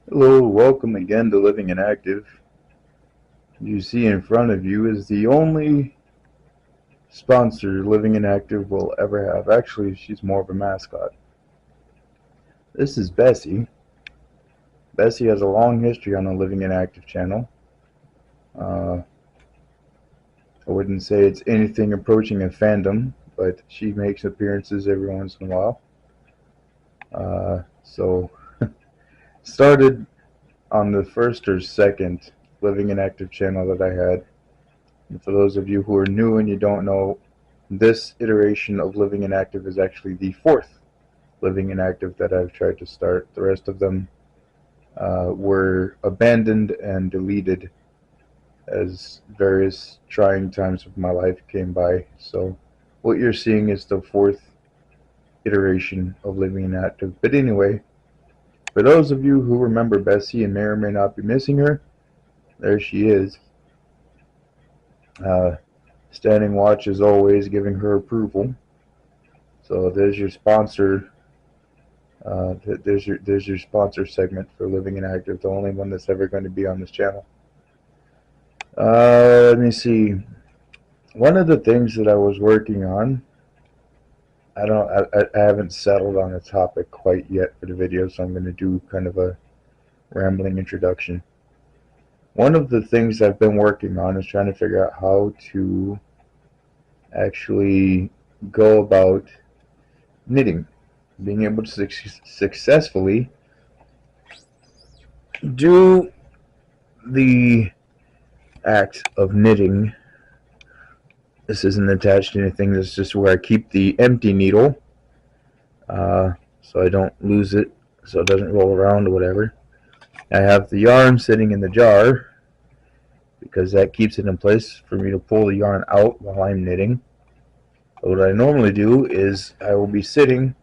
Hello, welcome again to Living and Active. You see in front of you is the only sponsor Living and Active will ever have. Actually, she's more of a mascot. This is Bessie. Bessie has a long history on the Living and Active channel. Uh, I wouldn't say it's anything approaching a fandom, but she makes appearances every once in a while. So, started on the first or second Living and Active channel that I had. And for those of you who are new and you don't know, this iteration of Living and Active is actually the fourth Living and Active that I've tried to start. The rest of them were abandoned and deleted as various trying times of my life came by. So what you're seeing is the fourth iteration of Living and Active. But anyway, for those of you who remember Bessie and may or may not be missing her, there she is. Uh, Standing watch as always, giving her approval. So there's your sponsor. There's your sponsor segment for Living and Active, the only one that's ever going to be on this channel. Let me see. One of the things that I was working on, I haven't settled on a topic quite yet for the video, so I'm going to do kind of a rambling introduction. One of the things I've been working on is trying to figure out how to actually go about knitting, being able to successfully do the act of knitting. This isn't attached to anything. This is just where I keep the empty needle, so I don't lose it, so it doesn't roll around or whatever. I have the yarn sitting in the jar because that keeps it in place for me to pull the yarn out while I'm knitting. But what I normally do is I will be sitting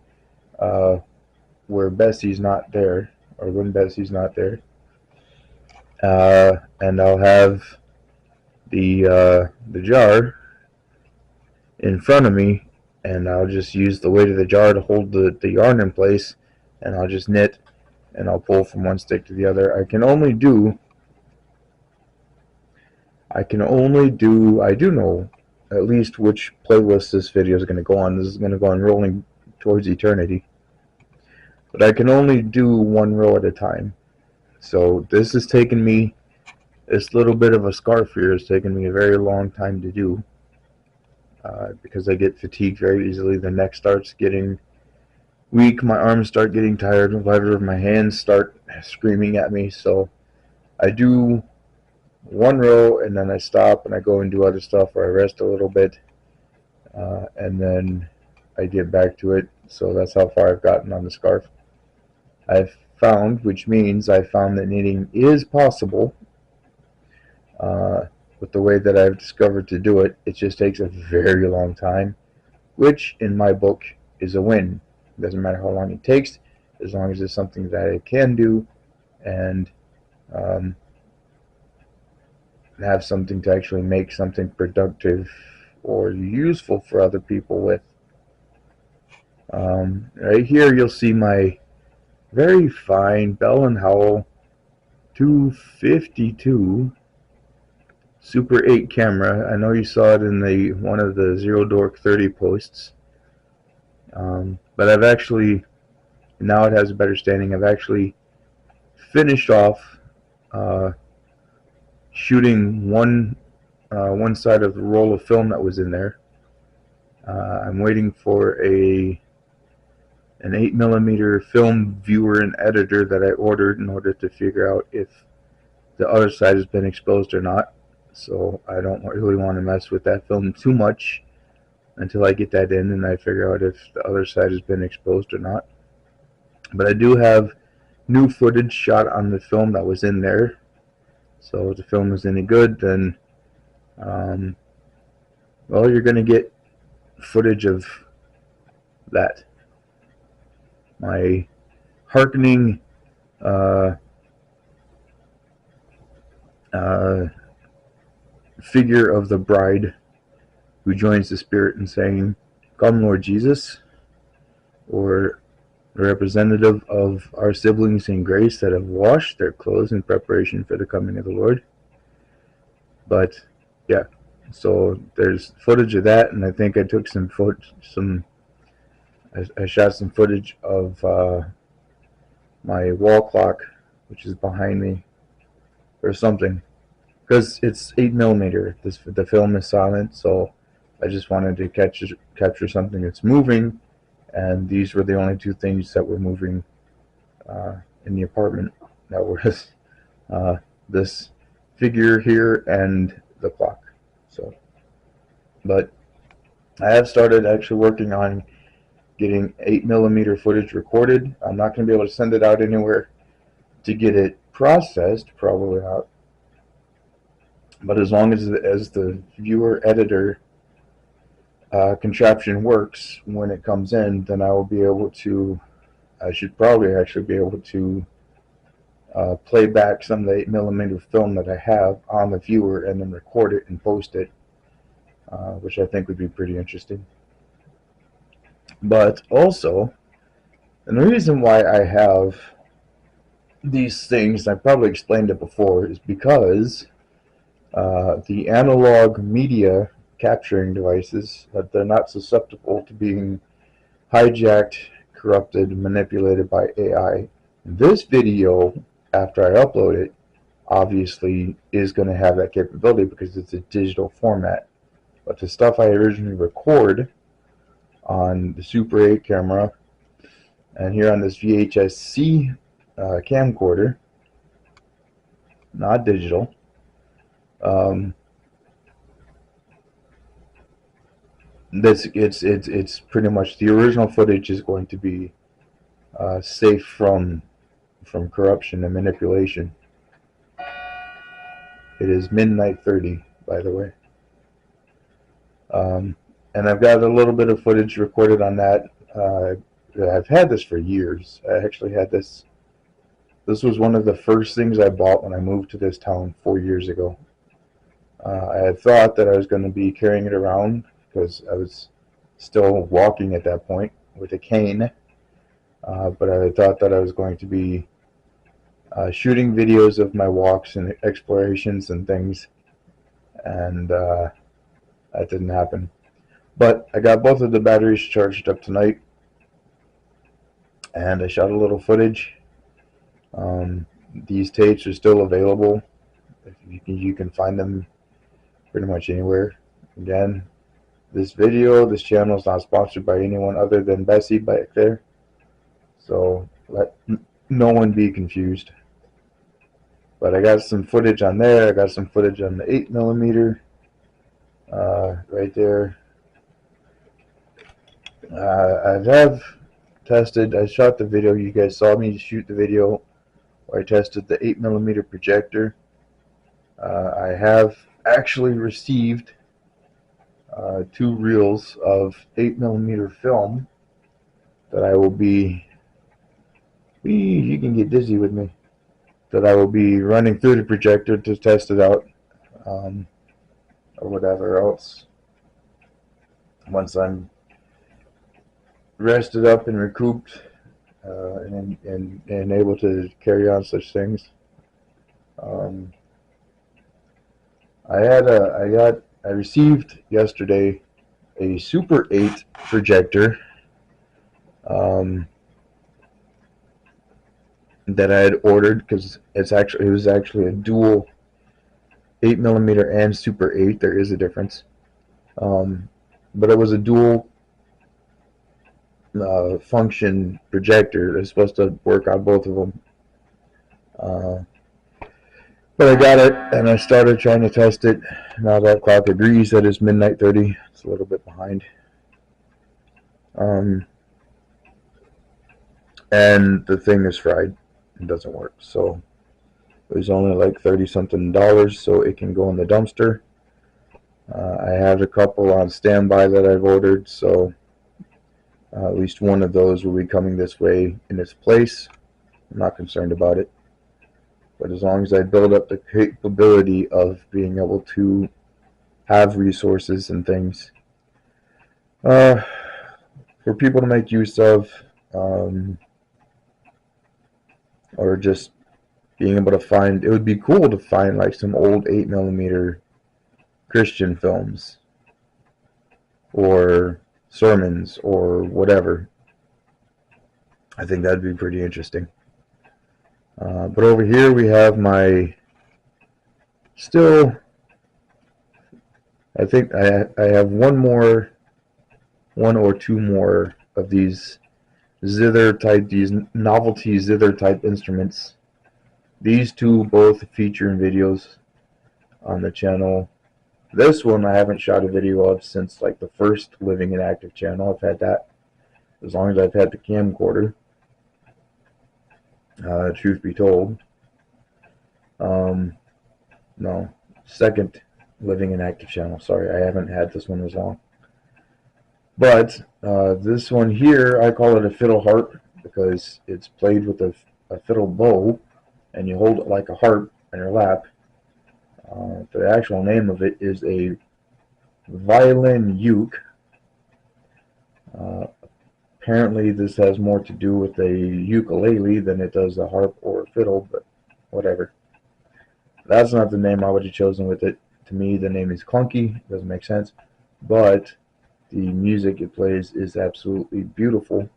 where Bessie's not there, or when Bessie's not there, and I'll have the jar in front of me, and I'll just use the weight of the jar to hold the yarn in place, and I'll just knit, and I'll pull from one stick to the other. I do know at least which playlist this video is going to go on. This is going to go on Rolling Towards Eternity. But I can only do one row at a time. So this has taken me, this little bit of a scarf here has taken me a very long time to do. Because I get fatigued very easily. The neck starts getting weak, my arms start getting tired, whatever, my hands start screaming at me. So I do one row and then I stop and I go and do other stuff, or I rest a little bit, and then I get back to it. So that's how far I've gotten on the scarf. Which means I found that knitting is possible. With the way that I've discovered to do it, it just takes a very long time, which in my book is a win. It doesn't matter how long it takes, as long as it's something that I can do and um, have something to actually make something productive or useful for other people with. Right here you'll see my very fine Bell & Howell 252 Super 8 camera. I know you saw it in the one of the Zero Dork 30 posts. But I've actually, now it has a better standing, I've actually finished off shooting one side of the roll of film that was in there. I'm waiting for an 8mm film viewer and editor that I ordered in order to figure out if the other side has been exposed or not. So I don't really want to mess with that film too much until I get that in and I figure out if the other side has been exposed or not. But I do have new footage shot on the film that was in there. So if the film is any good, then well, you're going to get footage of that. My hearkening figure of the bride who joins the Spirit in saying, "Come, Lord Jesus," or a representative of our siblings in grace that have washed their clothes in preparation for the coming of the Lord. But yeah, so there's footage of that, and I think I took I shot some footage of my wall clock, which is behind me, or something, because it's 8mm. The film is silent, so I just wanted to capture something that's moving, and these were the only two things that were moving in the apartment. That was this figure here and the clock. So, but I have started actually working on getting 8mm footage recorded. I'm not going to be able to send it out anywhere to get it processed, probably not. But as long as the viewer editor contraption works when it comes in, then I will be able to. I should probably actually be able to play back some of the 8mm film that I have on the viewer and then record it and post it, which I think would be pretty interesting. But also, and the reason why I have these things, I probably explained it before, is because the analog media capturing devices, that they're not susceptible to being hijacked, corrupted, manipulated by AI. This video, after I upload it, obviously is going to have that capability because it's a digital format. But the stuff I originally record on the Super 8 camera and here on this VHS-C camcorder, not digital, it's pretty much the original footage is going to be safe from corruption and manipulation. It is midnight 30, by the way. And I've got a little bit of footage recorded on that. I've had this for years. I actually had this. This was one of the first things I bought when I moved to this town 4 years ago. I had thought that I was going to be carrying it around because I was still walking at that point with a cane. But I thought that I was going to be shooting videos of my walks and explorations and things. And that didn't happen. But I got both of the batteries charged up tonight, and I shot a little footage. These tapes are still available. You can find them pretty much anywhere. Again, this channel is not sponsored by anyone other than Bessie back there. So let no one be confused. But I got some footage on there. I got some footage on the 8mm right there. I have tested. I shot the video. You guys saw me shoot the video where I tested the 8mm projector. I have actually received 2 reels of 8mm film that I will be. You can get dizzy with me. That I will be running through the projector to test it out, or whatever else. Once I'm rested up and recouped, and able to carry on such things. I received yesterday a Super 8 projector that I had ordered because it was actually a dual 8mm and Super 8. There is a difference, but it was a dual function projector. It's supposed to work on both of them. But I got it, and I started trying to test it. Now that clock agrees that it's midnight 30. It's a little bit behind. And the thing is fried. It doesn't work. So it was only like $30-something, so it can go in the dumpster. I have a couple on standby that I've ordered, so at least one of those will be coming this way in its place. I'm not concerned about it. But as long as I build up the capability of being able to have resources and things for people to make use of, um, or just being able to find. It would be cool to find like some old 8mm Christian films or sermons or whatever. I think that'd be pretty interesting. But over here we have my still. I think I have one or two more of these these novelty zither type instruments. These two both feature in videos on the channel. This one I haven't shot a video of since like the first Living and Active channel. I've had that as long as I've had the camcorder. Truth be told, no, second Living and Active channel. Sorry, I haven't had this one as long. But this one here, I call it a fiddle harp because it's played with a fiddle bow, and you hold it like a harp in your lap. The actual name of it is a violin yoke. Apparently this has more to do with a ukulele than it does a harp or a fiddle, but whatever. That's not the name I would have chosen with it. To me, the name is clunky. It doesn't make sense. But the music it plays is absolutely beautiful.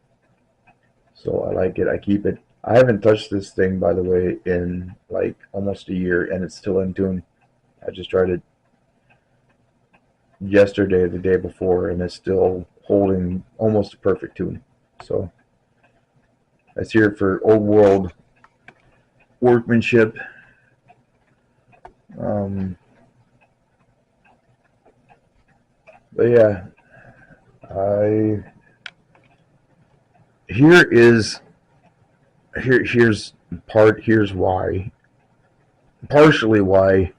So I like it. I keep it. I haven't touched this thing, by the way, in like almost a year, and it's still in tune. I just tried it yesterday, the day before, and it's still holding almost a perfect tune. So that's here for old world workmanship. But yeah, I here's here's why, partially why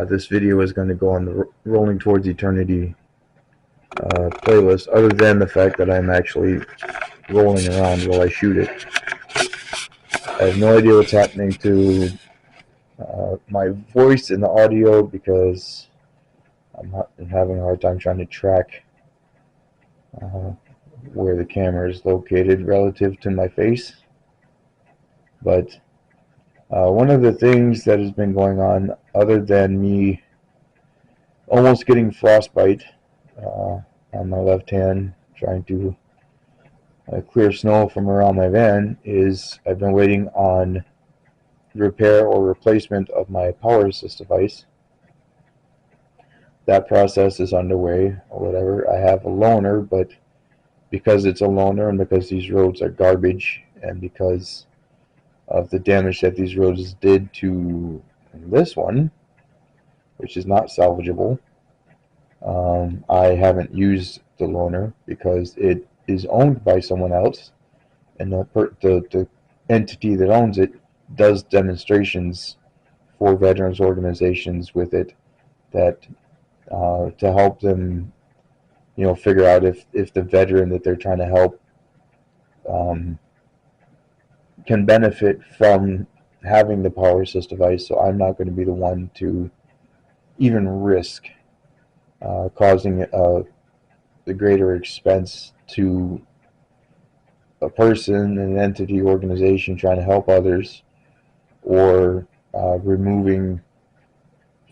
this video is going to go on the Rolling Towards Eternity playlist, other than the fact that I'm actually rolling around while I shoot it. I have no idea what's happening to my voice in the audio because I'm having a hard time trying to track where the camera is located relative to my face. But one of the things that has been going on, other than me almost getting frostbite on my left hand, trying to clear snow from around my van, is I've been waiting on repair or replacement of my power assist device. That process is underway or whatever. I have a loaner, but because it's a loaner and because these roads are garbage and because of the damage that these roads did to this one, which is not salvageable, I haven't used the loaner because it is owned by someone else, and the entity that owns it does demonstrations for veterans organizations with it that to help them, figure out if the veteran that they're trying to help can benefit from having the power assist device. So I'm not going to be the one to even risk causing the greater expense to a person, an entity, organization trying to help others, or removing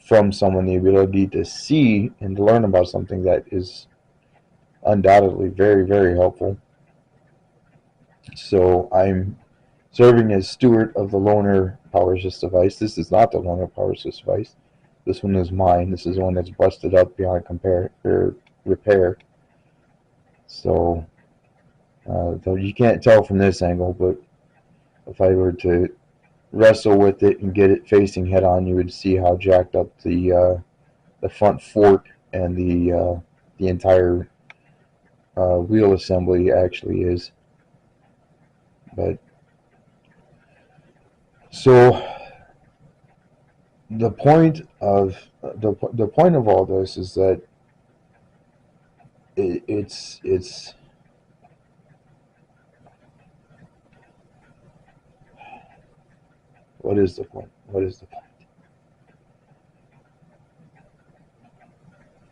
from someone the ability to see and learn about something that is undoubtedly very, very helpful. So I'm serving as steward of the loaner power assist device. This is not the loaner power assist device. This one is mine. This is the one that's busted up beyond repair. So though you can't tell from this angle, but if I were to wrestle with it and get it facing head on, you would see how jacked up the front fork and the entire wheel assembly actually is. But so the point of all this is that it's what is the point? What is the point?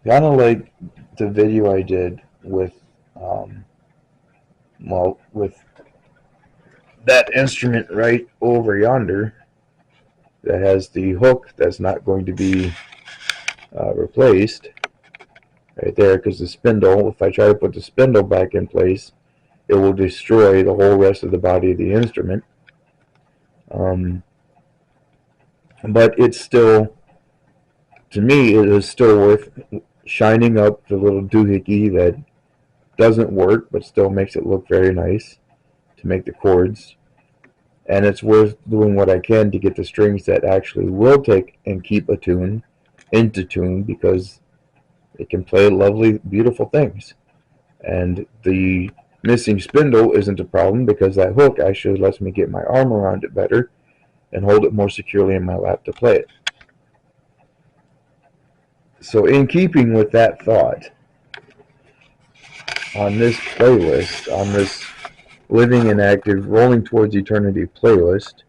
Kind of like the video I did with Well, with that instrument right over yonder that has the hook that's not going to be replaced right there, because the spindle, if I try to put the spindle back in place, it will destroy the whole rest of the body of the instrument. But it's still, to me, it is still worth shining up the little doohickey that doesn't work but still makes it look very nice to make the chords. And it's worth doing what I can to get the strings that actually will take and keep a tune into tune, because it can play lovely, beautiful things. And the missing spindle isn't a problem, because that hook actually lets me get my arm around it better and hold it more securely in my lap to play it. So in keeping with that thought, on this playlist, on this Living and Active Rolling Towards Eternity playlist,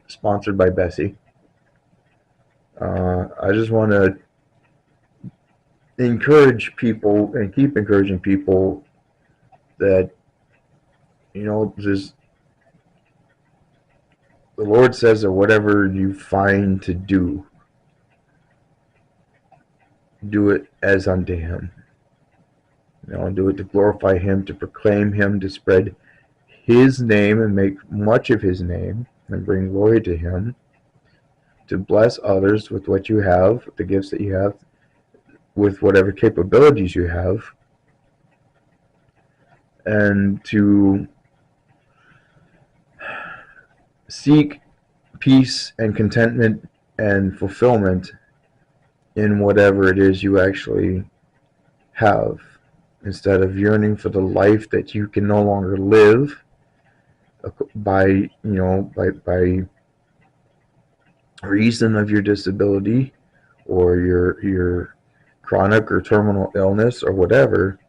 sponsored by Bessie, I just want to encourage people and keep encouraging people that, just the Lord says that whatever you find to do it as unto Him. Do it to glorify Him, to proclaim Him, to spread His name and make much of His name and bring glory to Him, to bless others with what you have, the gifts that you have, with whatever capabilities you have, and to seek peace and contentment and fulfillment in whatever it is you actually have, instead of yearning for the life that you can no longer live by reason of your disability or your chronic or terminal illness or whatever.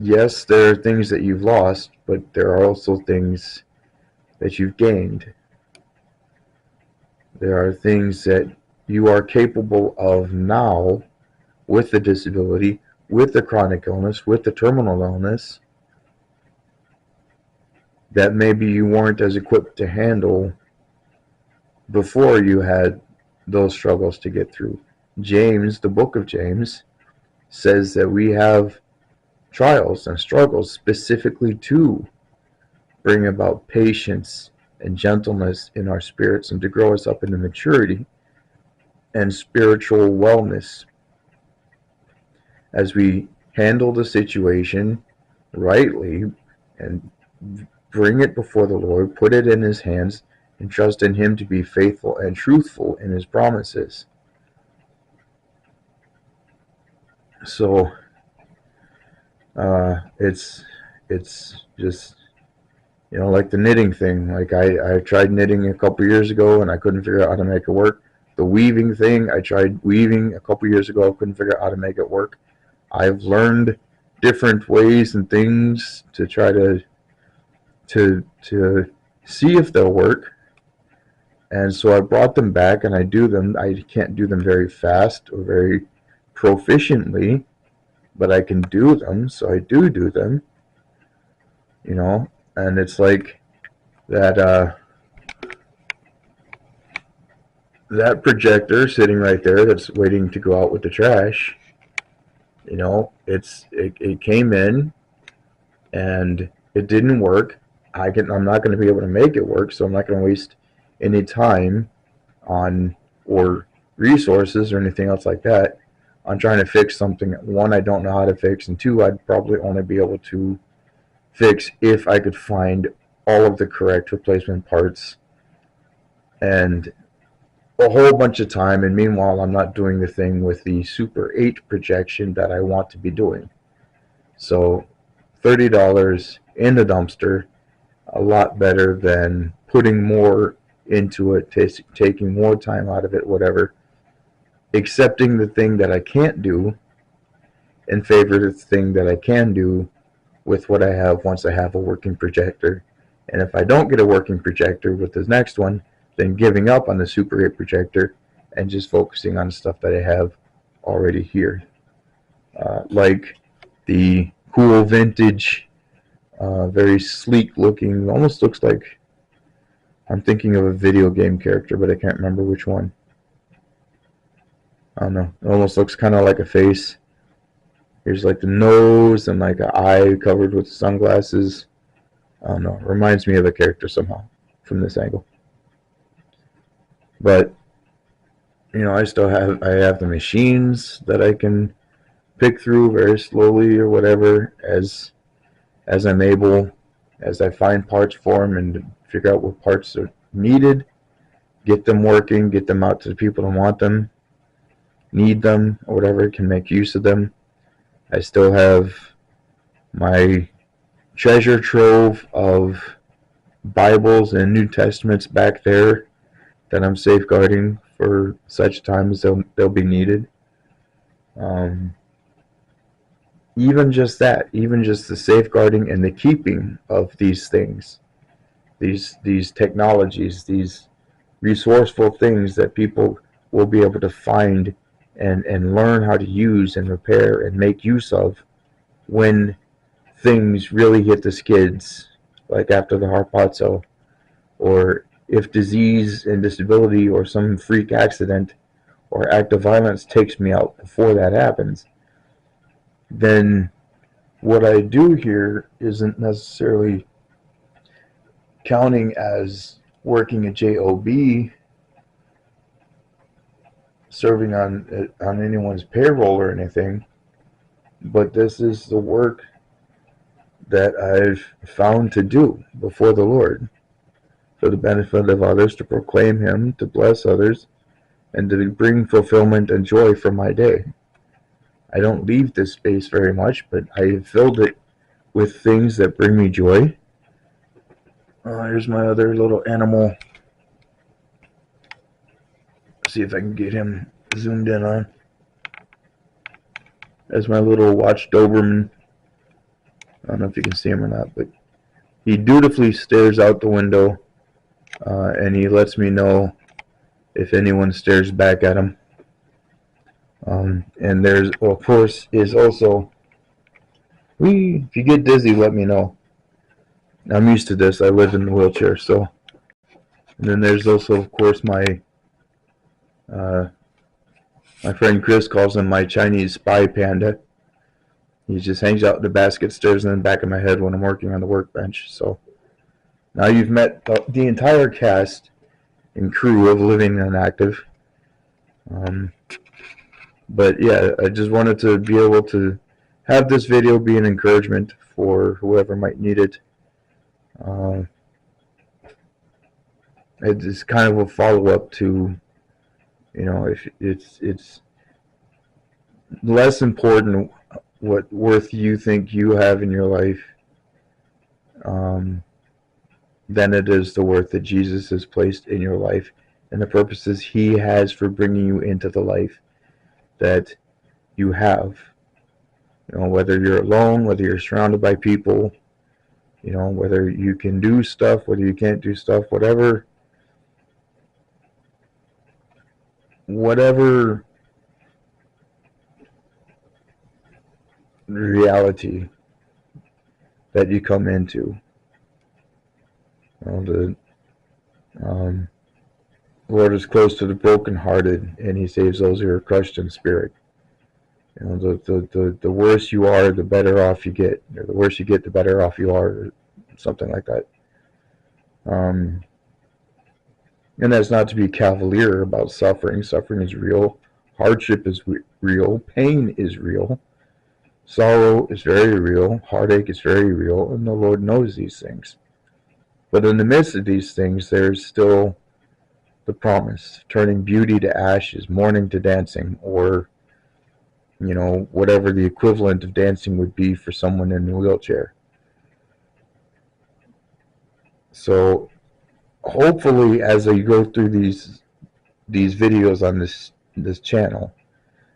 Yes, there are things that you've lost, but there are also things that you've gained. There are things that you are capable of now with the disability, with the chronic illness, with the terminal illness, that maybe you weren't as equipped to handle before you had those struggles to get through. James, the book of James, says that we have trials and struggles specifically to bring about patience and gentleness in our spirits and to grow us up into maturity and spiritual wellness as we handle the situation rightly and bring it before the Lord, put it in His hands, and trust in Him to be faithful and truthful in His promises. So it's just, like the knitting thing. Like I tried knitting a couple years ago and I couldn't figure out how to make it work. The weaving thing, I tried weaving a couple years ago, I couldn't figure out how to make it work. I've learned different ways and things to try to see if they'll work. And so I brought them back and I do them. I can't do them very fast or very proficiently, but I can do them, so I do them. And it's like that that projector sitting right there that's waiting to go out with the trash. It came in and it didn't work. I'm not going to be able to make it work, so I'm not going to waste any time on or resources or anything else like that on trying to fix something. One, I don't know how to fix, and two, I'd probably only be able to fix if I could find all of the correct replacement parts and a whole bunch of time. And meanwhile, I'm not doing the thing with the Super 8 projection that I want to be doing. So $30 in the dumpster, a lot better than putting more into it, taking more time out of it, whatever, accepting the thing that I can't do in favor of the thing that I can do with what I have once I have a working projector. And if I don't get a working projector with this next one, then giving up on the Super 8 projector and just focusing on the stuff that I have already here. Like the cool vintage Very sleek looking. Almost looks like I'm thinking of a video game character, but I can't remember which one. I don't know. It almost looks kind of like a face. Here's like the nose and like an eye covered with sunglasses. I don't know. It reminds me of a character somehow from this angle. But I have the machines that I can pick through very slowly or whatever as I'm able, as I find parts for them and figure out what parts are needed, get them working, get them out to the people who want them, need them, or whatever, can make use of them. I still have my treasure trove of Bibles and New Testaments back there that I'm safeguarding for such time as they'll be needed. Even just that, even just the safeguarding and the keeping of these things, these technologies, these resourceful things that people will be able to find and learn how to use and repair and make use of when things really hit the skids, like after the Harpazo, or if disease and disability or some freak accident or act of violence takes me out before that happens, then what I do here isn't necessarily counting as working a job, serving on anyone's payroll or anything, but this is the work that I've found to do before the Lord for the benefit of others, to proclaim Him, to bless others, and to bring fulfillment and joy for my day. I don't leave this space very much, but I have filled it with things that bring me joy. Here's my other little animal. See if I can get him zoomed in on. There's my little watch Doberman. I don't know if you can see him or not, but he dutifully stares out the window, and he lets me know if anyone stares back at him. And there's, well, of course, is also, if you get dizzy, let me know. I'm used to this. I live in the wheelchair, so. And then there's also, of course, my friend Chris calls him my Chinese spy panda. He just hangs out in the basket, stares in the back of my head when I'm working on the workbench. So now you've met the entire cast and crew of Living and Active. But yeah, I just wanted to be able to have this video be an encouragement for whoever might need it. It's kind of a follow-up to, if it's less important what worth you think you have in your life than it is the worth that Jesus has placed in your life and the purposes He has for bringing you into the life that you have. Whether you're alone, whether you're surrounded by people, whether you can do stuff, whether you can't do stuff, whatever reality that you come into. The Lord is close to the brokenhearted, and He saves those who are crushed in spirit. The worse you are, the better off you get. Or the worse you get, the better off you are, or something like that. And that's not to be cavalier about suffering. Suffering is real. Hardship is real. Pain is real. Sorrow is very real. Heartache is very real. And the Lord knows these things. But in the midst of these things, there's still the promise, turning beauty to ashes, mourning to dancing, or whatever the equivalent of dancing would be for someone in a wheelchair. So hopefully, as I go through these videos on this channel,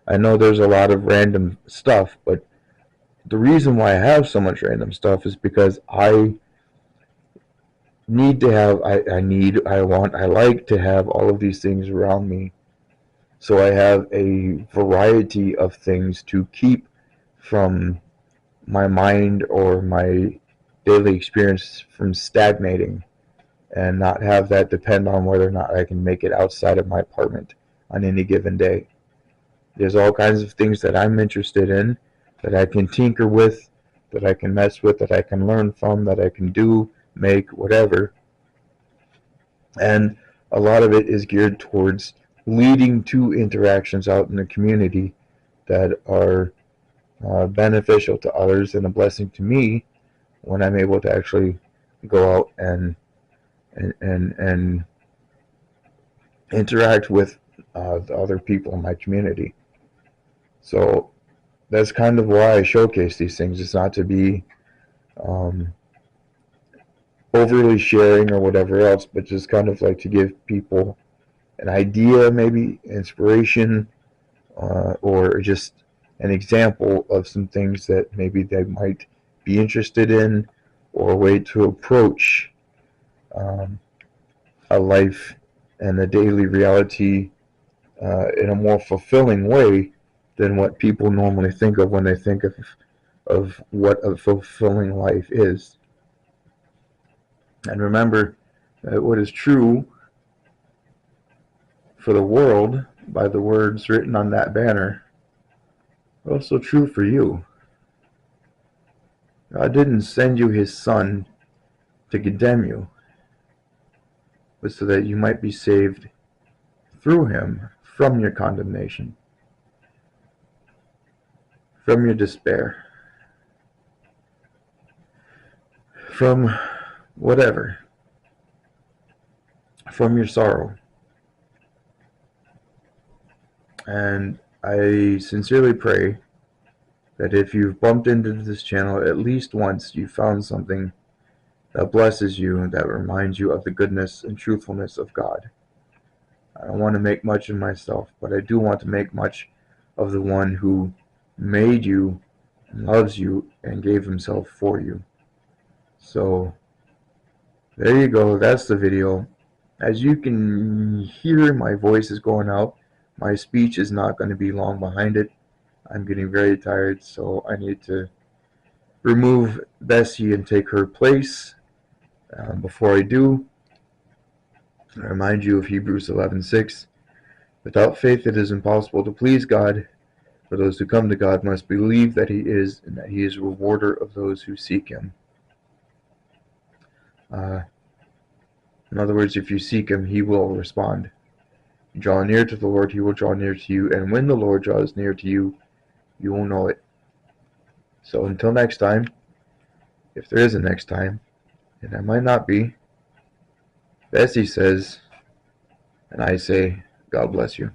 I know there's a lot of random stuff, but the reason why I have so much random stuff is because I need to have, I like to have all of these things around me. So I have a variety of things to keep from my mind or my daily experience from stagnating and not have that depend on whether or not I can make it outside of my apartment on any given day. There's all kinds of things that I'm interested in that I can tinker with, that I can mess with, that I can learn from, that I can do, make, whatever. And a lot of it is geared towards leading to interactions out in the community that are beneficial to others and a blessing to me when I'm able to actually go out and interact with the other people in my community. So that's kind of why I showcase these things. It's not to be um, overly sharing or whatever else, but just kind of like to give people an idea, maybe inspiration, or just an example of some things that maybe they might be interested in, or a way to approach um, a life and a daily reality in a more fulfilling way than what people normally think of when they think of what a fulfilling life is. And remember that what is true for the world by the words written on that banner are also true for you. God didn't send you his son to condemn you, but so that you might be saved through him from your condemnation, from your despair, from whatever, from your sorrow. And I sincerely pray that if you've bumped into this channel at least once, you found something that blesses you and that reminds you of the goodness and truthfulness of God. I don't want to make much of myself, but I do want to make much of the one who made you and loves you and gave himself for you. So there you go. That's the video. As you can hear, my voice is going out. My speech is not going to be long behind it. I'm getting very tired, so I need to remove Bessie and take her place. Before I do, I remind you of Hebrews 11:6. Without faith it is impossible to please God, for those who come to God must believe that he is, and that he is a rewarder of those who seek him. In other words, if you seek him, he will respond. You draw near to the Lord, he will draw near to you, and when the Lord draws near to you, you will know it. So until next time, if there is a next time, and there might not be, Bessie says, and I say, God bless you.